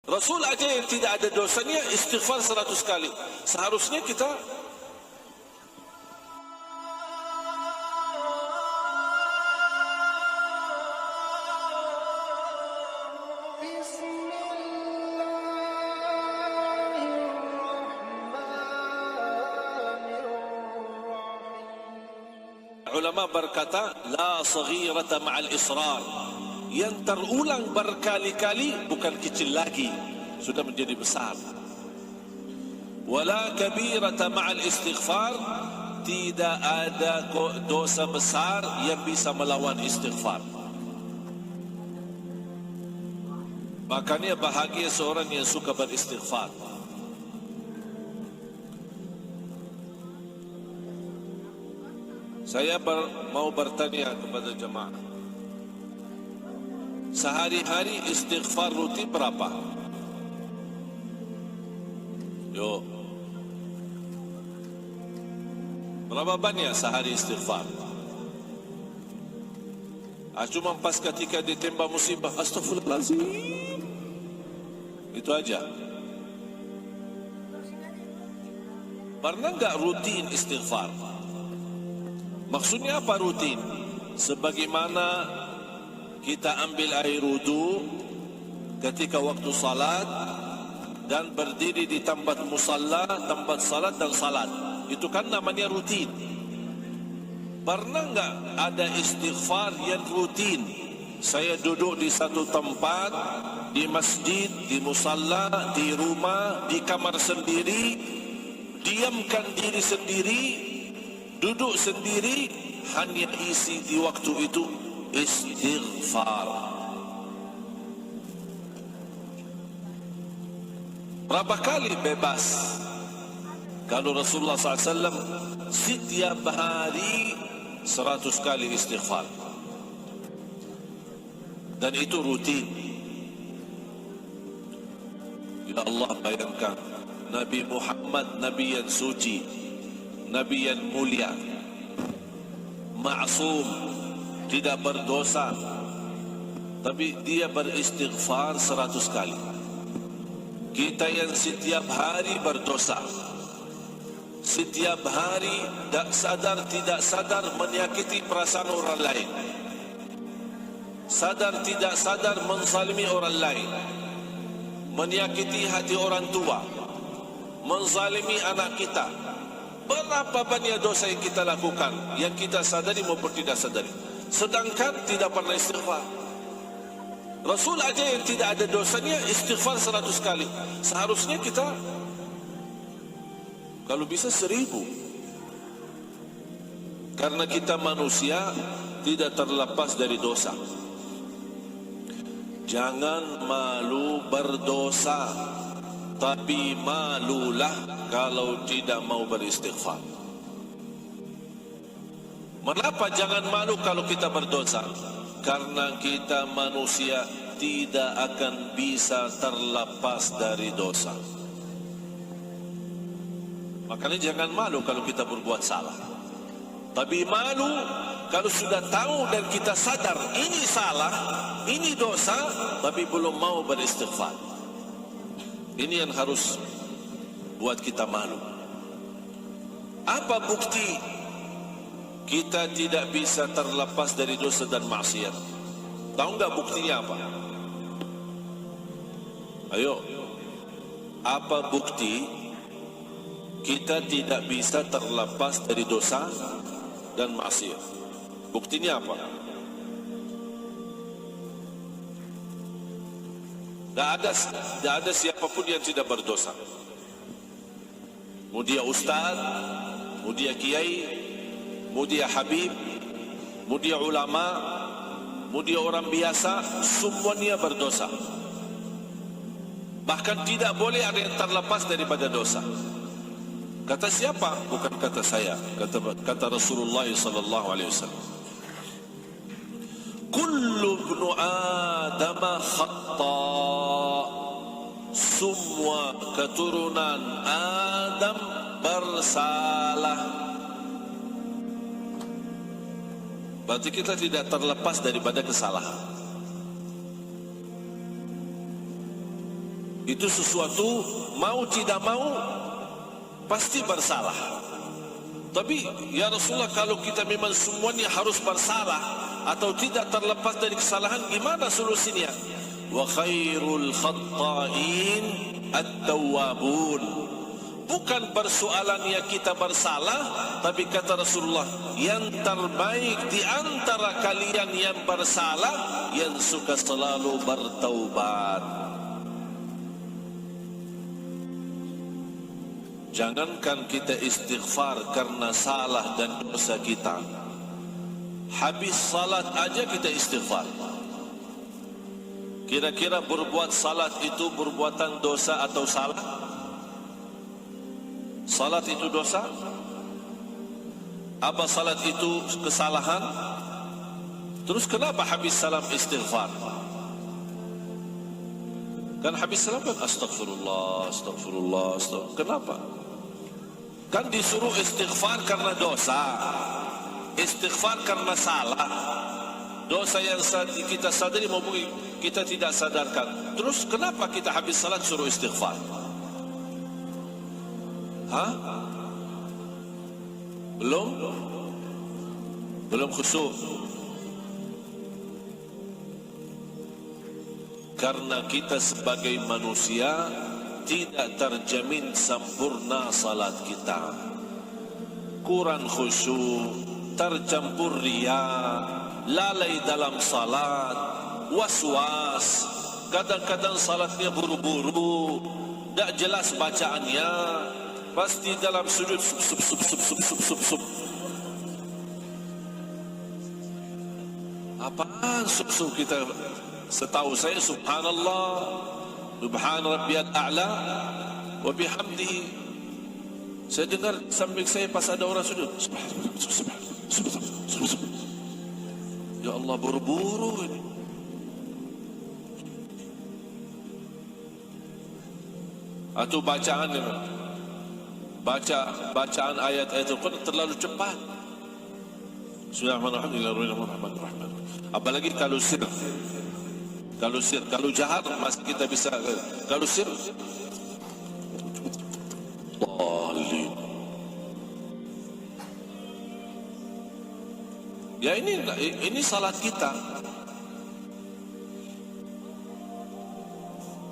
Rasul aja yang tidak ada dosanya istighfar 100 kali. Seharusnya kita ulama berkata, la saghirata ma'al israr. Yang terulang berkali-kali bukan kecil lagi, sudah menjadi besar. Wala kabirata ma'al istighfar. Tidak ada dosa besar yang bisa melawan istighfar. Makanya bahagia seorang yang suka beristighfar. Saya mau bertanya kepada jemaah, sehari-hari istighfar rutin berapa? Yo, berapa banyak sehari istighfar? Cuma pas ketika ditimpa musibah, astagfirullahaladzim, itu aja. Pernah enggak rutin istighfar? Maksudnya apa rutin? Sebagaimana kita ambil air wudu ketika waktu salat dan berdiri di tempat musalla, tempat salat dan salat. Itu kan namanya rutin. Pernah enggak ada istighfar yang rutin? Saya duduk di satu tempat, di masjid, di musalla, di rumah, di kamar sendiri, diamkan diri sendiri, duduk sendiri, hanya isi di waktu itu istighfar. Berapa kali bebas? Kalau Rasulullah SAW setiap hari 100 kali istighfar, dan itu rutin. Ya Allah, bayangkan Nabi Muhammad, Nabi yang suci, Nabi yang mulia, ma'asum, tidak berdosa, tapi dia beristighfar 100 kali. Kita yang setiap hari berdosa, setiap hari tak sadar tidak sadar menyakiti perasaan orang lain, sadar tidak sadar menzalimi orang lain, menyakiti hati orang tua, menzalimi anak kita. Berapa banyak dosa yang kita lakukan, yang kita sadari maupun tidak sadari, sedangkan tidak pernah istighfar. Rasul aja yang tidak ada dosanya istighfar 100 kali. Seharusnya kita kalau bisa 1000. Karena kita manusia tidak terlepas dari dosa. Jangan malu berdosa, tapi malulah kalau tidak mau beristighfar. Mengapa jangan malu kalau kita berdosa? Karena kita manusia tidak akan bisa terlepas dari dosa. Makanya jangan malu kalau kita berbuat salah, tapi malu kalau sudah tahu dan kita sadar ini salah, ini dosa, tapi belum mau beristighfar. Ini yang harus buat kita malu. Apa bukti kita tidak bisa terlepas dari dosa dan maksiat? Tahu enggak buktinya apa? Ayo, apa bukti kita tidak bisa terlepas dari dosa dan maksiat? Buktinya apa? Tidak ada siapapun yang tidak berdosa. Mau dia ustaz, mau dia kiai, mau dia habib, mau dia ulama, mau dia orang biasa, semuanya berdosa. Bahkan tidak boleh ada yang terlepas daripada dosa. Kata siapa? Bukan kata saya, kata Rasulullah sallallahu alaihi wasallam. Kullu ibnu Adam khata'. Semua keturunan Adam bersalah. Berarti kita tidak terlepas daripada kesalahan. Itu sesuatu mau tidak mau pasti bersalah. Tapi ya Rasulullah, kalau kita memang semuanya harus bersalah atau tidak terlepas dari kesalahan, gimana solusinya? Wa khairul khatta'in at-tawwabun. Bukan persoalannya kita bersalah, tapi kata Rasulullah, yang terbaik di antara kalian yang bersalah, yang suka selalu bertaubat. Jangankan kita istighfar karena salah dan dosa kita, habis salat aja kita istighfar. Kira-kira berbuat salat itu perbuatan dosa atau salah? Salat itu dosa? Apa salat itu kesalahan? Terus kenapa habis salam istighfar? Kan habis salam kan astagfirullah, astagfirullah, astagfirullah. Kenapa? Kan disuruh istighfar karena dosa, istighfar karena salah. Dosa yang kita sadari maupun kita tidak sadarkan. Terus kenapa kita habis salat suruh istighfar? Hah? Belum khusyuk. Karena kita sebagai manusia tidak terjamin sempurna salat kita. Kurang khusyuk, tercampur riya, lalai dalam salat, was-was. Kadang-kadang salatnya buru-buru, tak jelas bacaannya. Pasti dalam sujud sub. Apaan sub kita? Setahu saya subhanallah, subhan rabbiyal a'la wa bihamdihi. Saya dengar samping saya pas ada orang sujud, ya Allah, buru-buru ini. Atau bacaan ini, bacaan ayat-ayat Al-Quran terlalu cepat. Bismillahirrahmanirrahim. Apalagi kalau sir, kalau jahat masih kita bisa. Kalau sir, ya ini salat kita.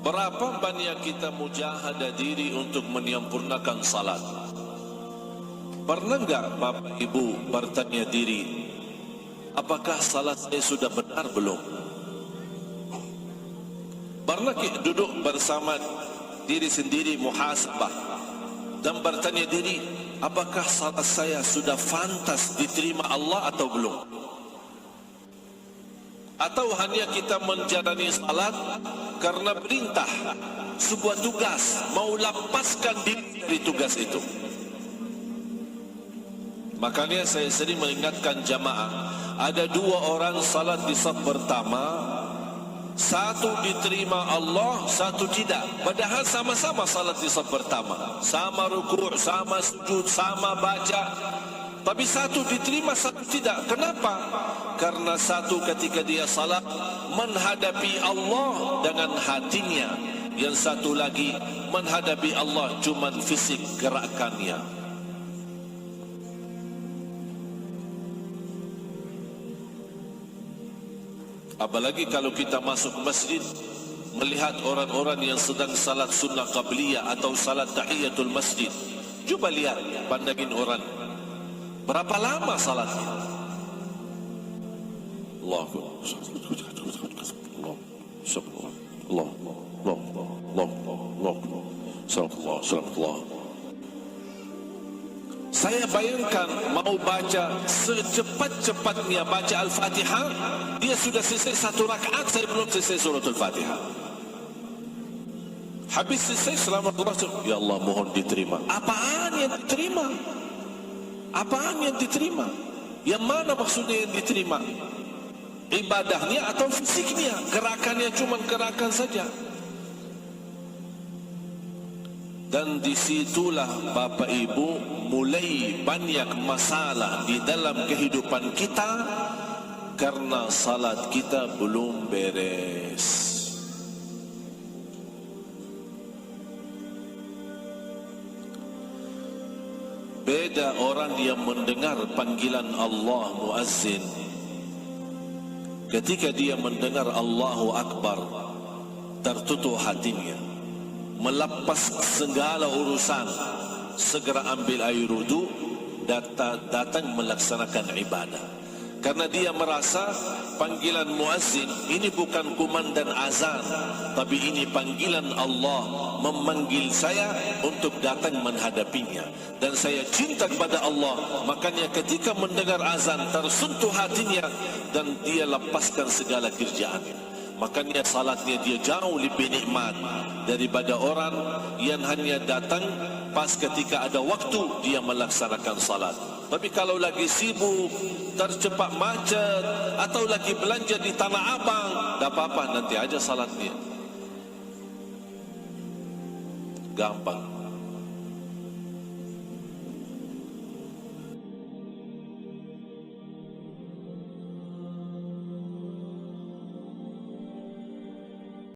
Berapa banyak kita mujahadah diri untuk menyempurnakan salat? Pernah enggak Bapak Ibu bertanya diri, apakah salat saya sudah benar belum? Pernah duduk bersama diri sendiri muhasabah dan bertanya diri, apakah salat saya sudah fantas diterima Allah atau belum? Atau hanya kita menjalani salat karena perintah, sebuah tugas, mau lepaskan diri dari tugas itu? Makanya saya sering mengingatkan jamaah, ada dua orang salat di saf pertama, satu diterima Allah, satu tidak. Padahal sama-sama salat di saf pertama, sama rukuk, sama sujud, sama baca, tapi satu diterima, satu tidak. Kenapa? Karena satu ketika dia salat menghadapi Allah dengan hatinya, yang satu lagi menghadapi Allah cuma fisik gerakannya. Apalagi kalau kita masuk masjid melihat orang-orang yang sedang salat sunnah qabliyah atau salat tahiyatul masjid. Coba lihat, pandangin orang, berapa lama salatnya? Saya bayangkan mau baca secepat-cepatnya baca Al-Fatihah, dia sudah selesai satu rakaat, saya belum selesai surah Al-Fatihah. Habis selesai selamat Allah, ya Allah mohon diterima. Apaan yang diterima? Apaan yang diterima? Yang mana maksudnya yang diterima? Ibadahnya atau fisiknya? Gerakannya cuma gerakan saja. Dan disitulah Bapak Ibu mulai banyak masalah di dalam kehidupan kita, karena salat kita belum beres. Beda orang yang mendengar panggilan Allah muazzin. Ketika dia mendengar Allahu Akbar, tertutup hatinya, melepas segala urusan, segera ambil air wudu, datang melaksanakan ibadah. Karena dia merasa panggilan muazzin ini bukan kumandan azan, tapi ini panggilan Allah memanggil saya untuk datang menghadapinya. Dan saya cinta kepada Allah, makanya ketika mendengar azan tersentuh hatinya dan dia lepaskan segala kerjaannya. Makanya salatnya dia jauh lebih nikmat daripada orang yang hanya datang pas ketika ada waktu dia melaksanakan salat. Tapi kalau lagi sibuk, tercepat macet, atau lagi belanja di Tanah Abang, tak apa-apa, nanti aja salatnya. Gampang.